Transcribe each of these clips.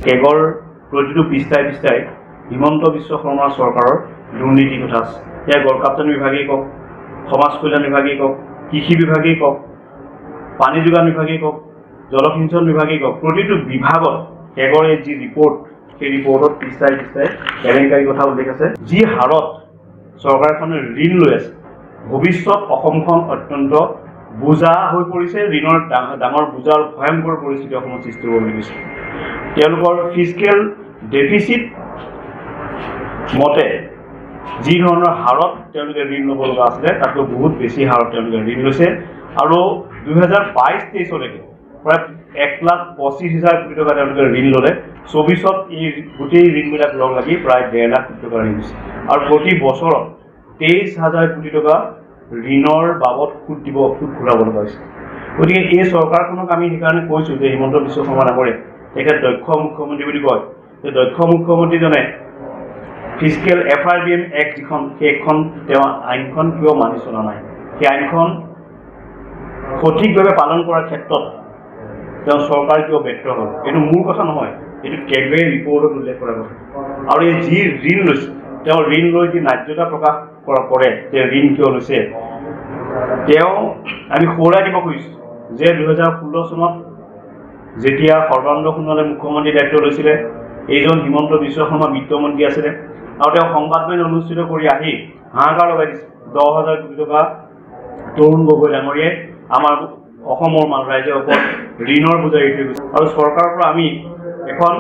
কেগৰ প্ৰতিটো পৃষ্ঠাই হিমন্ত বিশ্ব শৰ্মা চৰকাৰৰ দুৰ্নীতিৰ কথা আছে। এয়া গড়কাপ্তানি বিভাগেই কওক, সমাজ কল্যাণ বিভাগেই কওক, কৃষি বিভাগেই কওক, পানী যোগান বিভাগেই কওক, জলসিঞ্চন বিভাগেই কওক, প্ৰতিটো বিভাগত কেগৰ এই যি ৰিপৰ্ট, সেই ৰিপৰ্টত পৃষ্ঠাই কেলেংকাৰীৰ কথা উল্লেখ আছে। যি হাৰত চৰকাৰখনে ঋণ লৈ আছে, ভৱিষ্যত অসমখন অত্যন্ত বোজা হৈ পৰিছে, ঋণৰ ডাঙৰ বোজাৰ ভয়ংকৰ পৰিস্থিতি অসমত সৃষ্টি হ'ব বুলি কৈছে। তেওঁলোকৰ ফিস্কেল ডেফিচিট মতে যি ধৰণৰ হাৰত তেওঁলোকে ঋণ ল'ব লগা আছিলে তাতকৈ বহুত বেছি হাৰত তেওঁলোকে ঋণ লৈছে। আৰু 2022-23লৈকে প্ৰায় 1,25,000 কোটি টকা তেওঁলোকে ঋণ ল'লে। 24ত এই গোটেই ঋণবিলাক লগ লাগি প্ৰায় 1.5 লাখ কোটি টকা ঋণ হৈছে। আৰু প্ৰতি বছৰত 23,000 কোটি টকা ঋণৰ বাবদ সুদ ঘূৰাব লগা হৈছে। গতিকে এই চৰকাৰখনক আমি সেইকাৰণে কৈছোঁ যে হিমন্ত বিশ্ব শৰ্মা ডাঙৰীয়াই তেখেত দক্ষ মুখ্যমন্ত্ৰী বুলি কয়, যে দক্ষ মুখ্যমন্ত্ৰীজনে ফিস্কেল FRBM এক্ট যিখন, সেইখন তেওঁ আইনখন কিয় মানি চলা নাই, সেই আইনখন সঠিকভাৱে পালন কৰাৰ ক্ষেত্ৰত তেওঁ চৰকাৰ কিয় ব্যৰ্থ হ'ল, এইটো মোৰ কথা নহয়, এইটো কেগৱে ৰিপৰ্টত উল্লেখ কৰা কথা। আৰু এই যি ঋণ লৈছে, তেওঁ ঋণ লৈ যি ন্যায্যতা প্ৰকাশ কৰে যে ঋণ কিয় লৈছে, তেওঁ আমি সোঁৱৰাই দিব খুজিছোঁ যে 2016 চনত যেতিয়া সৰ্বানন্দ সোণোৱালে মুখ্যমন্ত্ৰী দায়িত্ব লৈছিলে, এইজন হিমন্ত বিশ্ব শৰ্মা বিত্তমন্ত্ৰী আছিলে, আৰু তেওঁ সংবাদমেল অনুষ্ঠিত কৰি আহি হাহাকাৰ লগাই দিছে 10,000 কোটি টকা তৰুণ গগৈ ডাঙৰীয়াই আমাৰ অসমৰ ৰাইজৰ ওপৰত ঋণৰ বোজা এৰি থৈ গৈছে। আৰু চৰকাৰৰ পৰা আমি এখন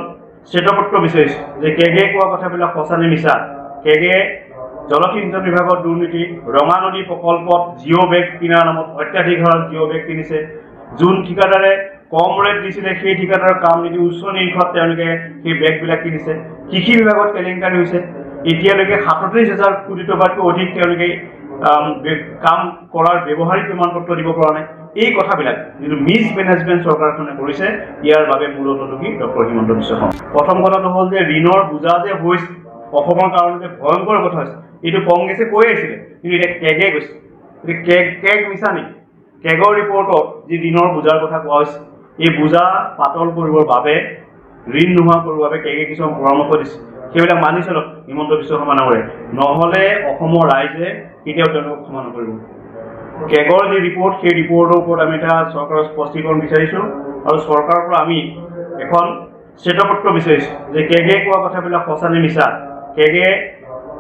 শ্বেতপত্ৰ বিচাৰিছোঁ যে কেগে কোৱা কথাবিলাক সঁচা নে মিছা। কেগে জলসিঞ্চন বিভাগৰ দুৰ্নীতি, ৰঙা নদী প্ৰকল্পত জিঅ' বেগ কিনাৰ নামত অত্যাধিক হাৰত জিঅ' বেগ কিনিছে, যোন ঠিকাদাৰে কম ৰেট দিছিলে সেই ঠিকাদাৰৰ কাম নিদি উচ্চ নিৰীক্ষত তেওঁলোকে সেই বেগবিলাক কিনিছে। কৃষি বিভাগত কেলেংকাৰী হৈছে, এতিয়ালৈকে 37,000 কোটি টকাতকৈ অধিক তেওঁলোকে কাম কৰাৰ ব্যৱহাৰিক প্ৰমাণপত্ৰ দিব পৰা নাই। এই কথাবিলাক যিটো মিছমেনেজমেণ্ট চৰকাৰখনে কৰিছে, ইয়াৰ বাবে মূলত দোষী ডক্টৰ হিমন্ত বিশ্ব শৰ্মা। প্ৰথম কথাটো হ'ল যে ঋণৰ বোজা যে হৈছে অসমৰ কাৰণে যে ভয়ংকৰ কথা হৈছে, এইটো কংগ্ৰেছে কৈ আহিছিলে, কিন্তু এতিয়া কেগে কৈছে। গতিকে কেগ মিছা নেকি? কেগৰ ৰিপৰ্টত যি ঋণৰ বোজাৰ কথা কোৱা হৈছে, এই বোজা পাতল কৰিবৰ বাবে, ঋণ নোহোৱা কৰিবৰ বাবে কেগে কিছুমান পৰামৰ্শ দিছে, সেইবিলাক মানি চলক হিমন্ত বিশ্ব শৰ্মা ডাঙৰীয়াই, নহ'লে অসমৰ ৰাইজে কেতিয়াও তেওঁলোকক ক্ষমা নকৰিব। কেগৰ যি ৰিপৰ্ট, সেই ৰিপৰ্টৰ ওপৰত আমি এটা চৰকাৰৰ স্পষ্টীকৰণ বিচাৰিছোঁ, আৰু চৰকাৰৰ পৰা আমি এখন শ্বেতপত্ৰ বিচাৰিছোঁ যে কেগে কোৱা কথাবিলাক সঁচা নে মিছা। কেগে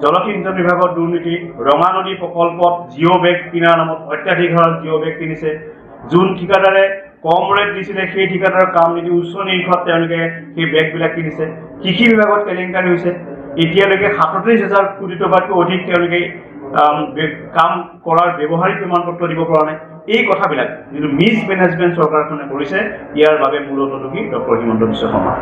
জলসিঞ্চন বিভাগৰ দুৰ্নীতি, ৰঙা নদী প্ৰকল্পত জিঅ' বেগ কিনাৰ নামত অত্যাধিক হাৰত জিঅ' বেগ কিনিছে, যোন ঠিকাদাৰে কম ৰেট দিছিলে সেই ঠিকাদাৰৰ কাম নিদি উচ্চ নিৰীক্ষত তেওঁলোকে সেই বেগবিলাক কিনিছে। কৃষি বিভাগত কেলেংকাৰী হৈছে, এতিয়ালৈকে 37,000 কোটি টকাতকৈ অধিক তেওঁলোকে কাম কৰাৰ ব্যৱহাৰিক প্ৰমাণপত্ৰ দিব পৰা নাই। এই কথাবিলাক যিটো মিছমেনেজমেণ্ট চৰকাৰখনে কৰিছে, ইয়াৰ বাবে মূলত দোষী ডক্টৰ হিমন্ত বিশ্ব শৰ্মা।